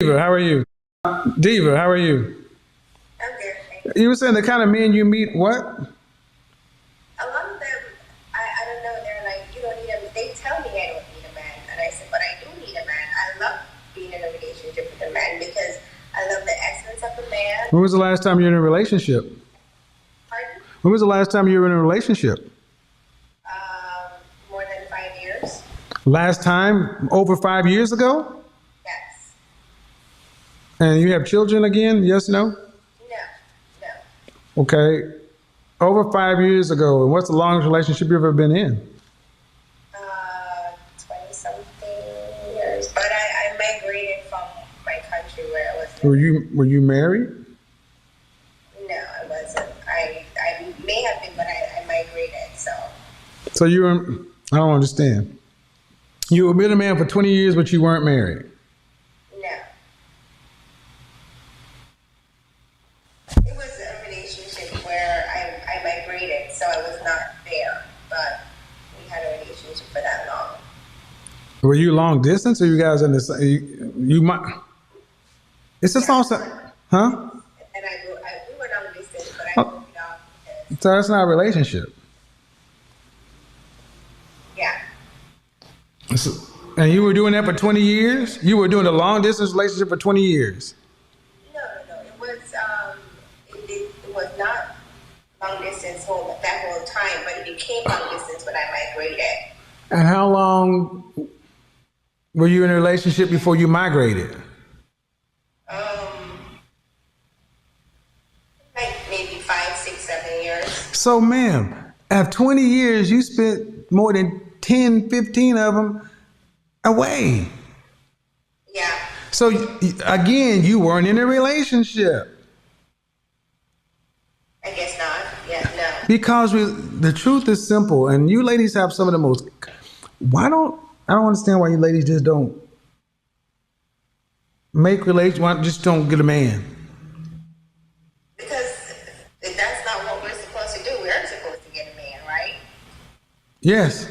Diva, how are you? Diva, how are you? I'm good, thank you. You were saying the kind of men you meet, what? A lot of them, I don't know, they're like, you don't need a, they tell me I don't need a man. And I said, but I do need a man. I love being in a relationship with a man because I love the essence of a man. When was the last time you were in a relationship? Pardon? When was the last time you were in a relationship? More than 5 years. Last time, over 5 years ago? Yes. And you have children again? Yes, no? No. No. Okay. Over 5 years ago, and what's the longest relationship you've ever been in? 20 something years. But I migrated from my country where I was. Were you married? No, I wasn't. I may have been, but I migrated, so. So you were, I don't understand. You were with a man for 20 years, but you weren't married. No. It was a relationship where I migrated, so I was not there, but we had a relationship for that long. Were you long distance, or you guys in the same? You might. It's just also, huh? And we were long distance, but I Oh, broke it off because, so that's not a relationship. yeah. And you were doing that for 20 years? You were doing a long distance relationship for 20 years. No. It was not long distance that whole time, but it became long distance when I migrated. And how long were you in a relationship before you migrated? Like maybe 5, 6, 7 years. So, ma'am, after 20 years, you spent more than 10, 15 of them away. Yeah. So, again, you weren't in a relationship. I guess not. Yeah, no. Because the truth is simple, and you ladies have some of the most. I don't understand why you ladies just don't make relations, why just don't get a man? Because that's not what we're supposed to do. We're supposed to get a man, right? Yes.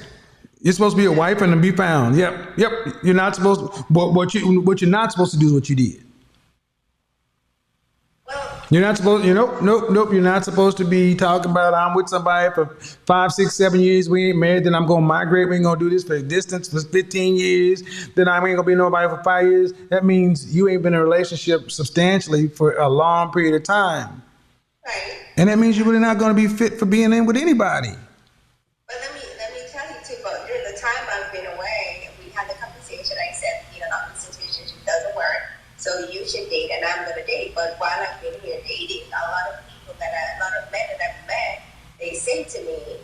You're supposed to be a wife and to be found. Yep. You're not supposed to, what you're not supposed to do is what you did. Well, You're not supposed, nope. You're not supposed to be talking about I'm with somebody for 5, 6, 7 years. We ain't married. Then I'm going to migrate. We ain't going to do this for a distance for 15 years. Then I ain't going to be nobody for 5 years. That means you ain't been in a relationship substantially for a long period of time. right. And that means you're really not going to be fit for being in with anybody. But let me tell you too, but during the time I've been away, we had the conversation. I said, not this relationship doesn't work. So you should date and I'm gonna date. But while I've been here dating, a lot of men that I've met, they say to me,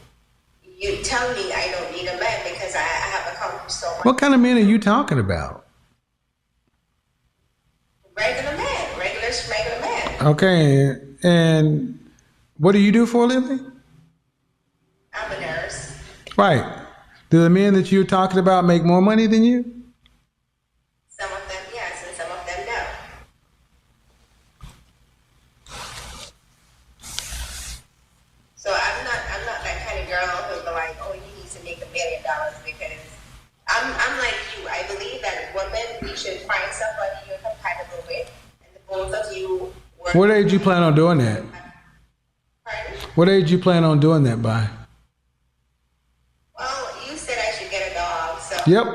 you tell me I don't need a man because I have accomplished so much. What kind of men are you talking about? Regular man. Okay. And what do you do for a living? I'm a nurse. Right. Do the men that you're talking about make more money than you? Some of them yes, and some of them no. So I'm not that kind of girl who's like, oh, you need to make $1 million because I'm like you. I believe that women, we should find somebody you're compatible with, and the both of you work. What age you plan on doing that? Pardon? What age you plan on doing that by? Well, you said I should get a dog, so. Yep.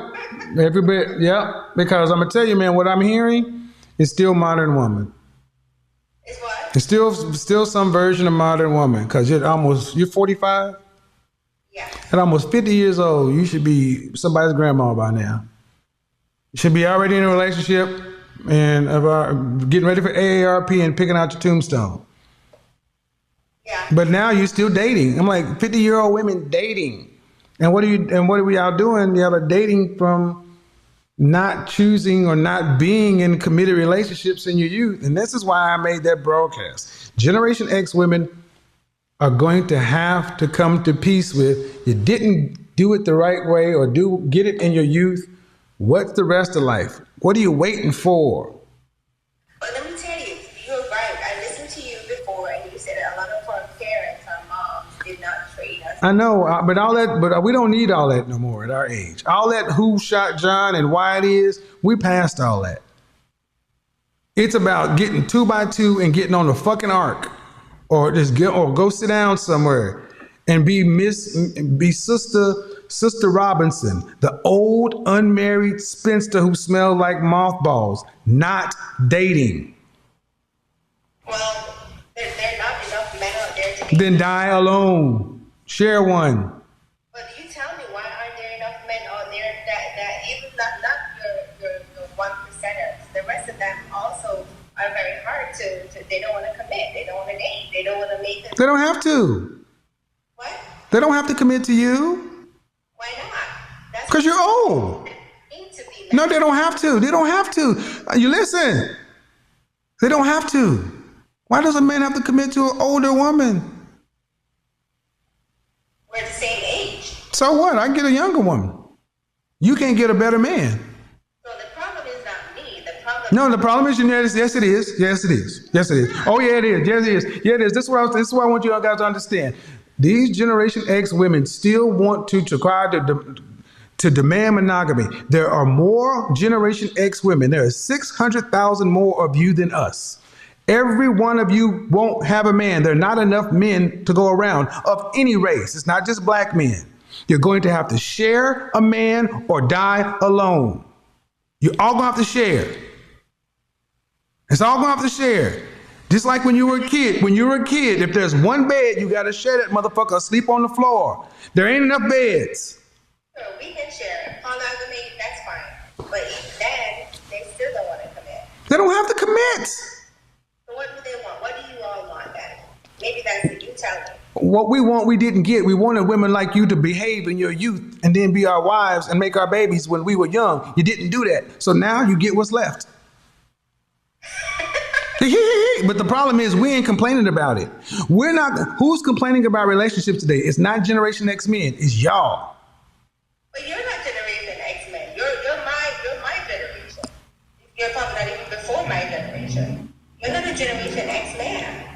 Every bit. Yep. Because I'm gonna tell you, man, what I'm hearing is still modern woman. It's what? It's still some version of modern woman. Because you're 45? Yeah. At almost 50 years old, you should be somebody's grandma by now. You should be already in a relationship and getting ready for AARP and picking out your tombstone. Yeah. But now you're still dating. I'm like 50-year-old women dating. And what are we out doing? You have a dating from not choosing or not being in committed relationships in your youth. And this is why I made that broadcast. Generation X women are going to have to come to peace with, you didn't do it the right way or get it in your youth. What's the rest of life? What are you waiting for? But let me tell you, you're right. I listened to you before, and you said that a lot of our parents, our moms, did not treat us. I know, but we don't need all that no more at our age. All that who shot John and why it is, we passed all that. It's about getting 2x2 and getting on the fucking ark, or just get, or go sit down somewhere and be Sister Robinson, the old unmarried spinster who smelled like mothballs, not dating. Well, there are not enough men out there to date. Then die alone. Share one. But you tell me, why aren't there enough men out there that even not your one percenters, the rest of them also are very hard to they don't want to commit, they don't want to date, they don't want to make it. They don't have to. What? They don't have to commit to you. Why not? Because you're old. No, they don't have to. They don't have to. You listen. They don't have to. Why does a man have to commit to an older woman? We're the same age. So what? I can get a younger woman. You can't get a better man. So the problem is not me. The problem. No, the problem is yes, it is. Yes, it is. Yes, it is. Oh, yeah, it is. Yes, it is. Yeah, it is. This is what I want you guys to understand. These Generation X women still want to try to demand monogamy. There are more Generation X women. There are 600,000 more of you than us. Every one of you won't have a man. There are not enough men to go around of any race. It's not just black men. You're going to have to share a man or die alone. You're all going to have to share. It's all going to have to share. Just like when you were a kid. When you were a kid, if there's one bed, you got to share that motherfucker or sleep on the floor. There ain't enough beds. So we can share. Monogamy, that's fine. But even then, they still don't want to commit. They don't have to commit. So what do they want? What do you all want then? Maybe that's what you tell me. What we want, we didn't get. We wanted women like you to behave in your youth and then be our wives and make our babies when we were young. You didn't do that. So now you get what's left. But the problem is we ain't complaining about it. We're not. Who's complaining about relationships today? It's not Generation X men. It's y'all. But you're not Generation X men. You're my generation. You're probably not even before my generation. You're not a Generation X man.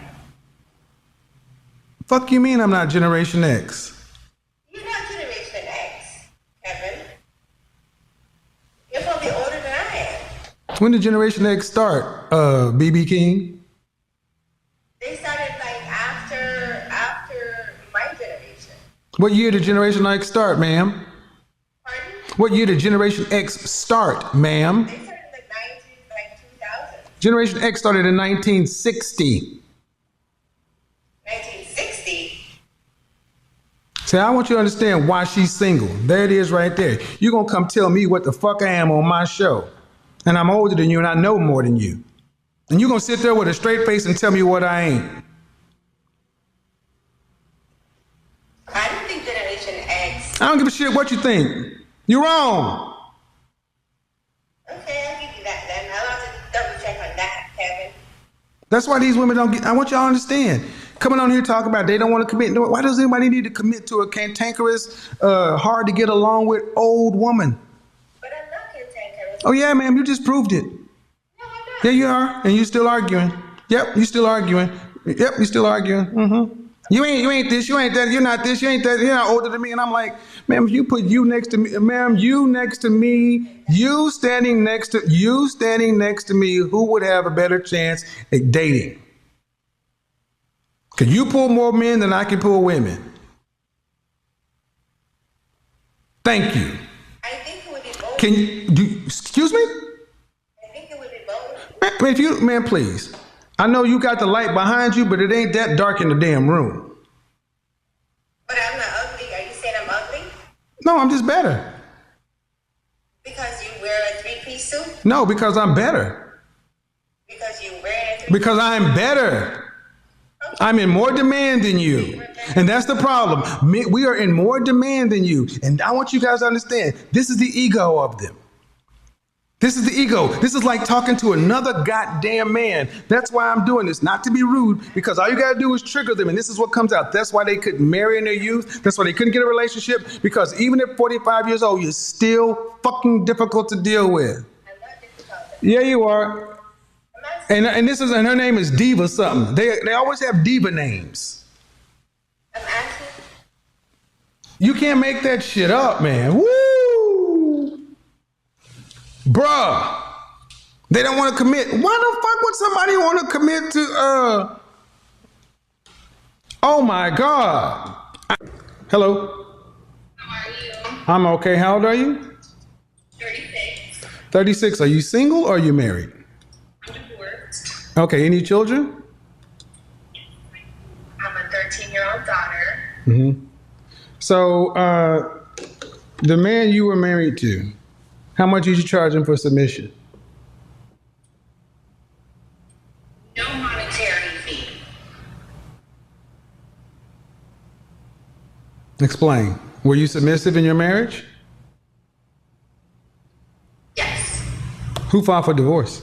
Fuck you mean I'm not Generation X? You're not Generation X, Kevin. You're probably older than I am. When did Generation X start, BB King? They started like after my generation. What year did Generation X start, ma'am? Pardon? What year did Generation X start, ma'am? They started like 2000. Generation X started in 1960. 1960? See, I want you to understand why she's single. There it is right there. You're going to come tell me what the fuck I am on my show. And I'm older than you and I know more than you. And you're going to sit there with a straight face and tell me what I ain't. I don't think Generation X. I don't give a shit what you think. You're wrong. Okay, I'll give you that then. I'll have to double check on that, Kevin. That's why these women don't get. I want y'all to understand. Coming on here talking about they don't want to commit. Why does anybody need to commit to a cantankerous, hard to get along with old woman? But I'm not cantankerous. Oh yeah, ma'am, you just proved it. No, I'm not. Yeah, you are, and you still arguing. Yep, you still arguing. Yep, you still arguing. Mm-hmm. You ain't this, you ain't that, you're not this, you ain't that, you're not older than me. And I'm like, ma'am, if you put you next to me, ma'am, you next to me, you standing next to me, who would have a better chance at dating? Can you pull more men than I can pull women? Thank you. I think it would be both. Can you do? Excuse me? I think it would be both. Man, if you, man, please. I know you got the light behind you, but it ain't that dark in the damn room. But I'm not ugly. Are you saying I'm ugly? No, I'm just better. Because you wear a three-piece suit? No, because I'm better. Because you wear a three-piece Because I'm better. I'm in more demand than you. And that's the problem. We are in more demand than you. And I want you guys to understand, this is the ego of them. This is the ego. This is like talking to another goddamn man. That's why I'm doing this. Not to be rude, because all you got to do is trigger them. And this is what comes out. That's why they couldn't marry in their youth. That's why they couldn't get a relationship. Because even at 45 years old, you're still fucking difficult to deal with. I'm not difficult. Yeah, you are. And this is, and her name is Diva something. They always have diva names. I'm asking. You can't make that shit up, man. Woo! Bruh. They don't want to commit. Why the fuck would somebody want to commit to oh my God. Hello. How are you? I'm okay. How old are you? 36. 36. Are you single or are you married? I'm divorced. Okay. Any children? I'm a 13-year-old daughter. Mm-hmm. So, the man you were married to, how much did you charge him for submission? No monetary fee. Explain. Were you submissive in your marriage? Yes. Who filed for divorce?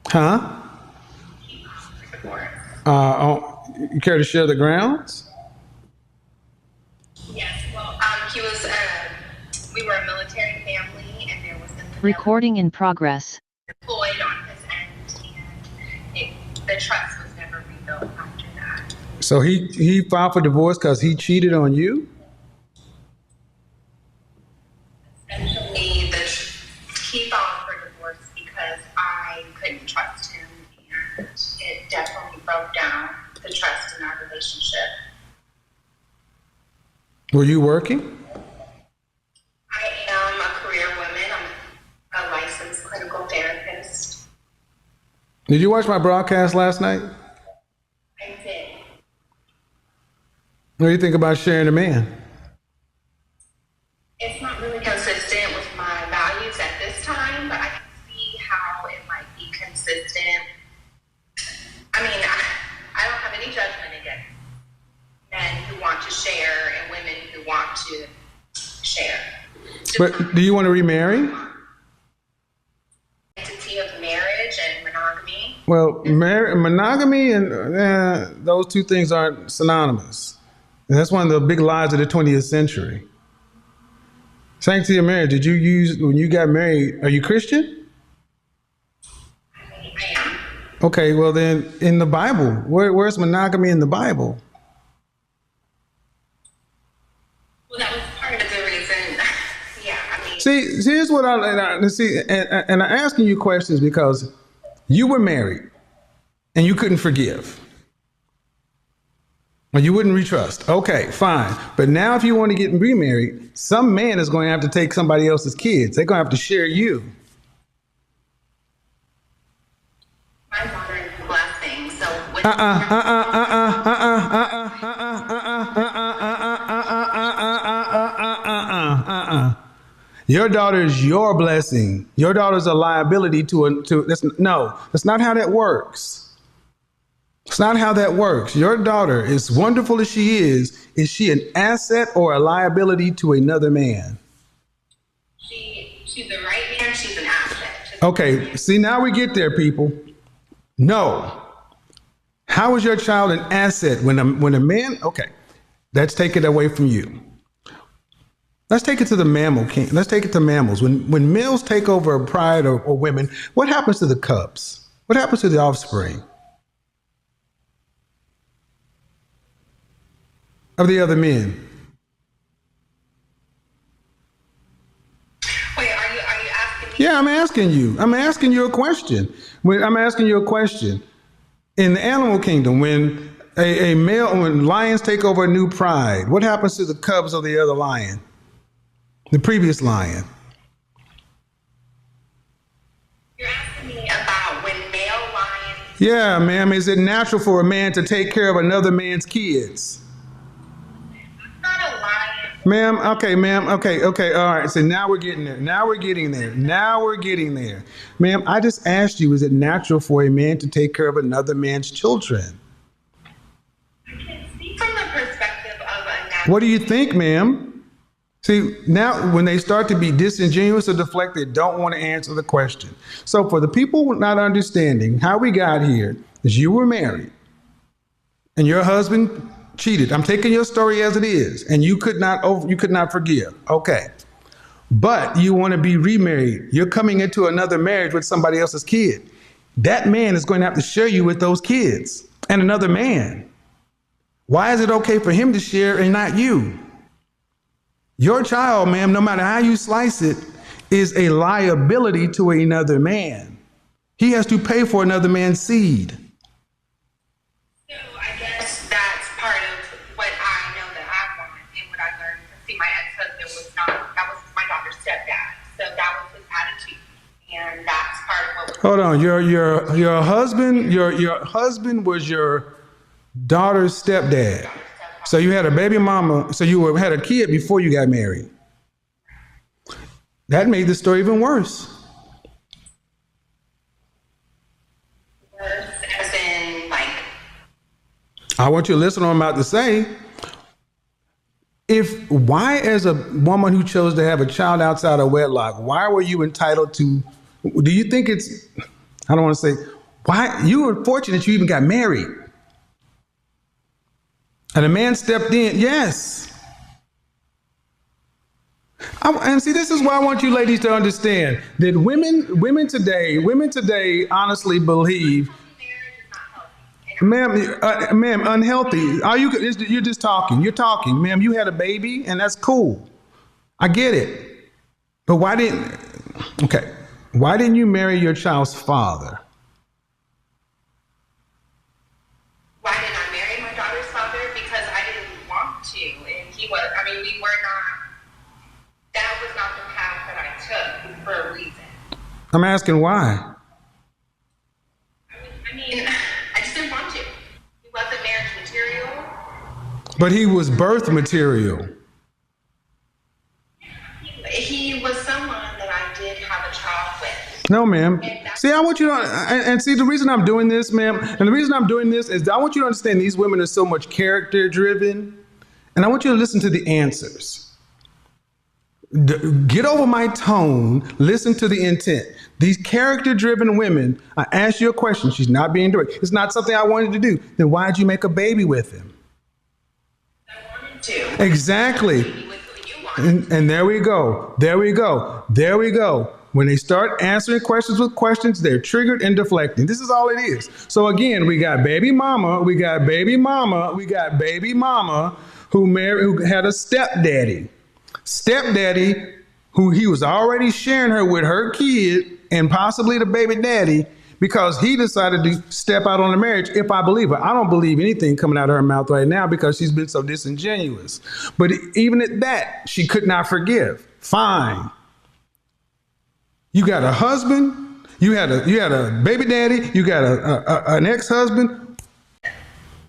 Huh? Divorce. You care to share the grounds? Yes. Well, he was. We were a military family, and there was Recording in progress. deployed on his end, and the trust was never rebuilt after that. So he filed for divorce because he cheated on you? Essentially, he filed for divorce because I couldn't trust him, and it definitely broke down the trust in our relationship. Were you working? I am a career woman. I'm a licensed clinical therapist. Did you watch my broadcast last night? I did. What do you think about sharing a man? It's not really consistent with my values at this time, but I can see how it might be consistent. I mean, I don't have any judgment against men who want to share and women who want to share. But do you want to remarry? Entity of marriage and monogamy. Well, monogamy and those two things aren't synonymous. And that's one of the big lies of the 20th century. Sanctity of marriage, did you use, when you got married, are you Christian? I am. Okay, well then, in the Bible, where's monogamy in the Bible? Well, that was part of the reason. Yeah, I mean. See, here's what I see, and I'm asking you questions because you were married and you couldn't forgive. Or you wouldn't retrust. Okay, fine. But now if you want to get remarried, some man is going to have to take somebody else's kids. They're going to have to share you. My daughter is a blessing, so with Your daughter is your blessing. Your daughter's a liability that's not how that works. It's not how that works. Your daughter, as wonderful as she is she an asset or a liability to another man? she's the right man, she's an asset. Okay, see, now we get there, people. No. How is your child an asset when a man, okay, let's take it away from you. Let's take it to the mammal king. Let's take it to mammals. When males take over a pride or women, what happens to the cubs? What happens to the offspring of the other men? Wait, are you asking me? Yeah, I'm asking you. I'm asking you a question. I'm asking you a question. In the animal kingdom, when when lions take over a new pride, what happens to the cubs of the other lion? The previous lion. You're asking me about when male lions. Yeah, ma'am. Is it natural for a man to take care of another man's kids? Not a lion. Ma'am, okay, ma'am, okay, all right. So now we're getting there. Now we're getting there. Ma'am, I just asked you, is it natural for a man to take care of another man's children? I can speak from the perspective of a natural. What do you think, ma'am? See, now when they start to be disingenuous or deflect, they don't want to answer the question. So for the people not understanding how we got here is you were married and your husband cheated. I'm taking your story as it is, and you could not forgive. Okay. But you want to be remarried. You're coming into another marriage with somebody else's kid. That man is going to have to share you with those kids and another man. Why is it okay for him to share and not you? Your child, ma'am, no matter how you slice it, is a liability to another man. He has to pay for another man's seed. So I guess that's part of what I know that I want and what I learned. See, my ex-husband was not, that was my daughter's stepdad. So that was his attitude. And that's part of what was. Hold on, your husband was your daughter's stepdad. So you had a baby mama, so you had a kid before you got married. That made the story even worse. As in, like, I want you to listen to what I'm about to say. Why, as a woman who chose to have a child outside of wedlock, why were you entitled to? Do you think it's? I don't want to say why. You were fortunate you even got married, and a man stepped in. Yes. And see, this is why I want you ladies to understand that women today honestly believe, ma'am, unhealthy. You're just talking. You're talking, ma'am. You had a baby, and that's cool. I get it, but why didn't you marry your child's father? why did I marry my daughter's father? Because I didn't want to. And he was, I mean, we were not, that was not the path that I took for a reason. I'm asking why. I mean, I just didn't want to. He wasn't marriage material. But he was birth material. He was someone that I did have a child with. No, ma'am. See, I want you to, and see, the reason I'm doing this, ma'am, and the reason I'm doing this is I want you to understand these women are so much character driven, and I want you to listen to the answers. Get over my tone, listen to the intent. These character driven women, I asked you a question, she's not being direct. It's not something I wanted to do. Then why'd you make a baby with him? I wanted to. Exactly. And there we go. There we go. There we go. When they start answering questions with questions, they're triggered and deflecting. This is all it is. So again, we got baby mama who had a stepdaddy. Stepdaddy, who he was already sharing her with her kid and possibly the baby daddy, because he decided to step out on the marriage, if I believe her. I don't believe anything coming out of her mouth right now because she's been so disingenuous. But even at that, she could not forgive. Fine. You got a husband, you had a baby daddy, you got an ex-husband.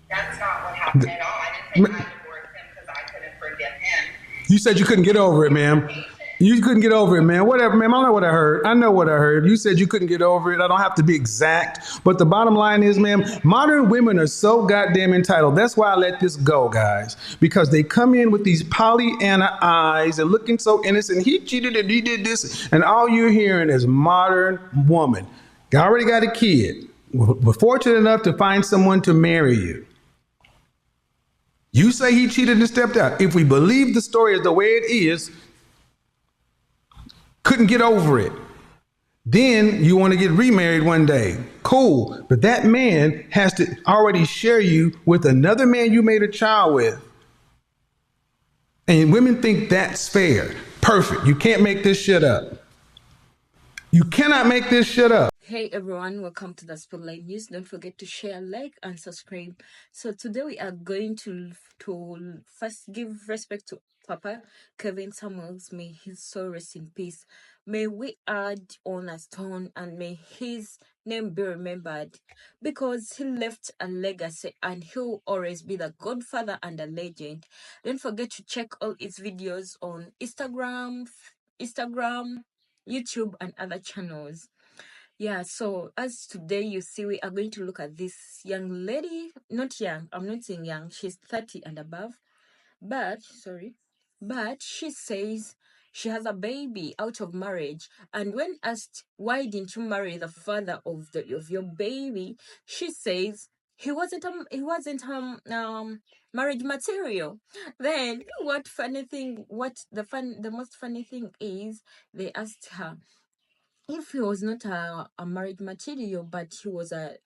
That's not what happened at all. I didn't say I divorced him because I couldn't forgive him. You said you couldn't get over it, ma'am. You couldn't get over it, man. Whatever, ma'am. I know what I heard. I know what I heard. You said you couldn't get over it. I don't have to be exact. But the bottom line is, ma'am, modern women are so goddamn entitled. That's why I let this go, guys. Because they come in with these Pollyanna eyes and looking so innocent. He cheated and he did this. And all you're hearing is modern woman. You already got a kid. We're fortunate enough to find someone to marry you. You say he cheated and stepped out. If we believe the story is the way it is, couldn't get over it. Then you want to get remarried one day. Cool. But that man has to already share you with another man you made a child with. And women think that's fair. Perfect. You can't make this shit up. You cannot make this shit up. Hey everyone, welcome to the Spotlight News. Don't forget to share, like, and subscribe. So today we are going to first give respect to Papa Kevin Samuels. May his soul rest in peace. May we add on a stone and may his name be remembered because he left a legacy and he'll always be the godfather and a legend. Don't forget to check all his videos on Instagram, YouTube, and other channels. Yeah, so as today you see, we are going to look at this young lady. Not young, I'm not saying young, she's 30 and above. But she says she has a baby out of marriage. And when asked why didn't you marry the father of your baby, she says he wasn't marriage material. Then the most funny thing is they asked her if he was not a marriage material, but he was a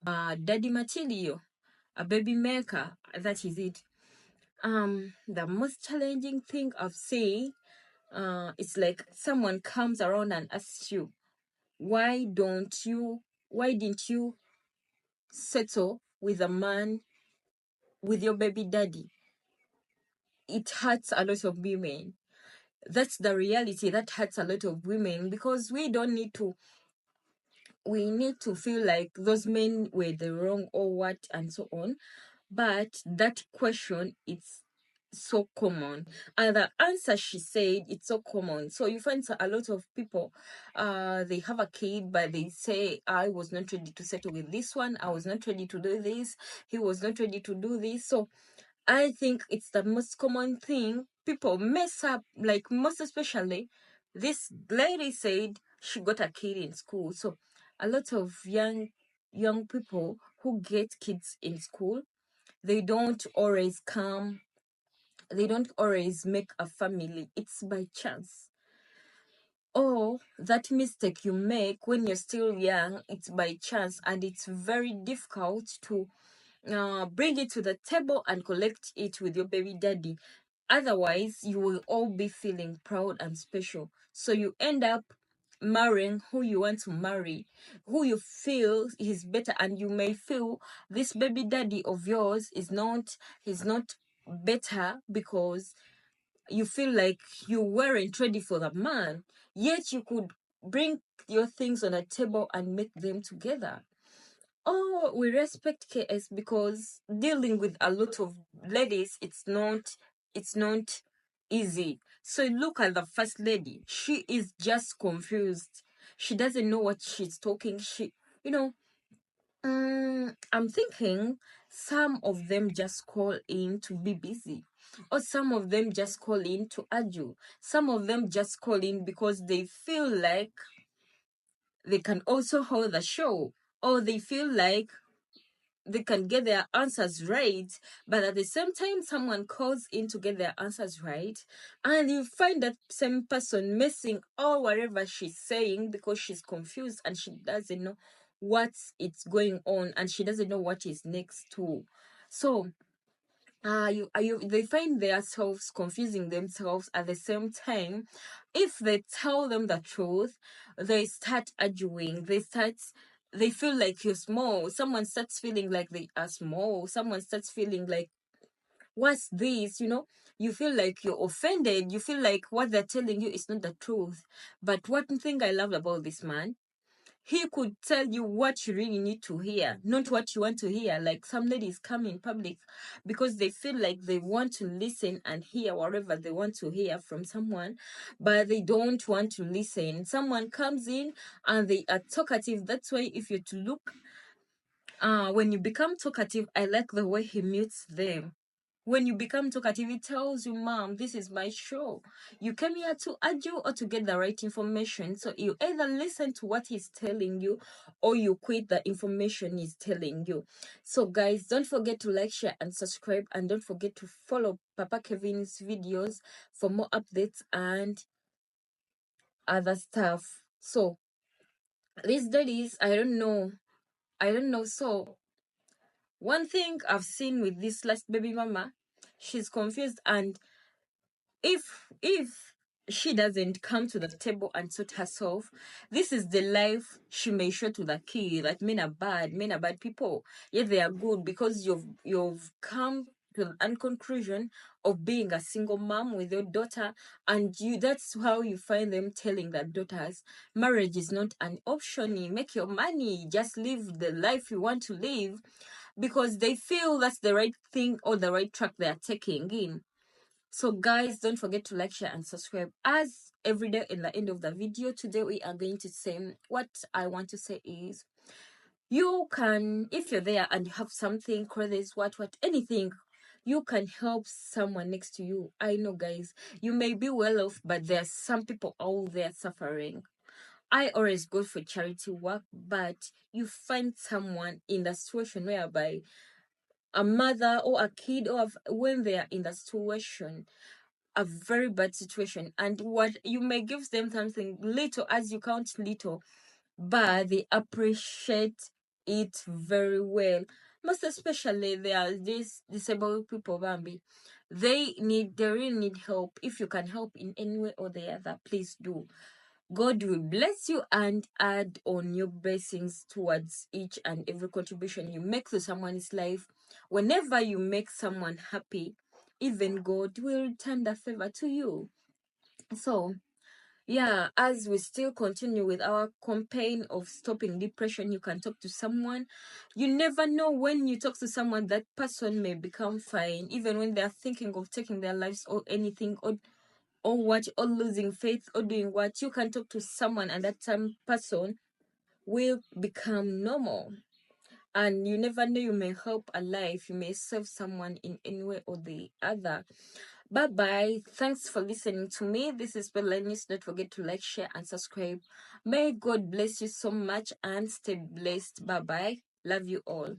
daddy material, a baby maker. That is it. The most challenging thing I've seen it's like someone comes around and asks you, why didn't you settle with a man, with your baby daddy? It hurts a lot of women. That's the reality. That hurts a lot of women, because we need to feel like those men were the wrong or what and so on. But that question, it's so common, and the answer she said, it's so common. So you find a lot of people, they have a kid, but they say, I was not ready to settle with this one, I was not ready to do this, he was not ready to do this. So I think it's the most common thing people mess up, like most especially this lady said she got a kid in school. So a lot of young people who get kids in school, they don't always make a family. It's by chance. Or that mistake you make when you're still young, it's by chance, and it's very difficult to bring it to the table and collect it with your baby daddy. Otherwise, you will all be feeling proud and special. So you end up marrying who you want to marry, who you feel is better, and you may feel this baby daddy of yours he's not better, because you feel like you weren't ready for the man, yet you could bring your things on a table and make them together. Oh, we respect KS, because dealing with a lot of ladies, it's not easy. So look at the first lady. She is just confused. She doesn't know what she's talking. You know, I'm thinking some of them just call in to be busy, or some of them just call in to argue. Some of them just call in because they feel like they can also hold the show, or they feel like they can get their answers right, but at the same time someone calls in to get their answers right, and you find that same person missing or whatever she's saying, because she's confused and she doesn't know what's it's going on, and she doesn't know what is next too. So they find themselves confusing themselves. At the same time, if they tell them the truth, they start arguing. They feel like you're small. Someone starts feeling like they are small. Someone starts feeling like, what's this? You feel like you're offended. You feel like what they're telling you is not the truth. But one thing I love about this man, he could tell you what you really need to hear, not what you want to hear. Like some ladies come in public because they feel like they want to listen and hear whatever they want to hear from someone, but they don't want to listen. Someone comes in and they are talkative. That's why if you're to look, when you become talkative, I like the way he mutes them. When you become talkative, it tells you, Mom, this is my show. You came here to argue or to get the right information. So you either listen to what he's telling you, or you quit the information he's telling you. So guys, don't forget to like, share, and subscribe. And don't forget to follow Papa Kevin's videos for more updates and other stuff. So these days, I don't know. So one thing I've seen with this last baby mama, she's confused, and if she doesn't come to the table and sort herself, this is the life she may show to the kid, that men are bad people, yet they are good, because you've come to the conclusion of being a single mom with your daughter, and that's how you find them telling their daughters marriage is not an option. You make your money, just live the life you want to live, because they feel that's the right thing or the right track they are taking in. So guys, don't forget to like, share, and subscribe. As every day in the end of the video, today we are going to say, what I want to say is, you can, if you're there and you have something, clothes, anything, you can help someone next to you. I know, guys, you may be well off, but there are some people out there suffering. I always go for charity work, but you find someone in the situation whereby a mother or a kid, or when they are in the situation, a very bad situation, and what you may give them something little, as you count little, but they appreciate it very well. Most especially, there are these disabled people, Bambi. They really need help. If you can help in any way or the other, please do. God will bless you and add on your blessings towards each and every contribution you make to someone's life. Whenever you make someone happy, even God will return the favor to you. So, yeah, as we still continue with our campaign of stopping depression, you can talk to someone. You never know, when you talk to someone, that person may become fine, even when they're thinking of taking their lives or anything, or losing faith or doing what. You can talk to someone and that person will become normal. And you never know, you may help a life, you may serve someone in any way or the other. Bye bye. Thanks for listening to me. This is Bella News. Don't forget to like, share, and subscribe. May God bless you so much and stay blessed. Bye bye. Love you all.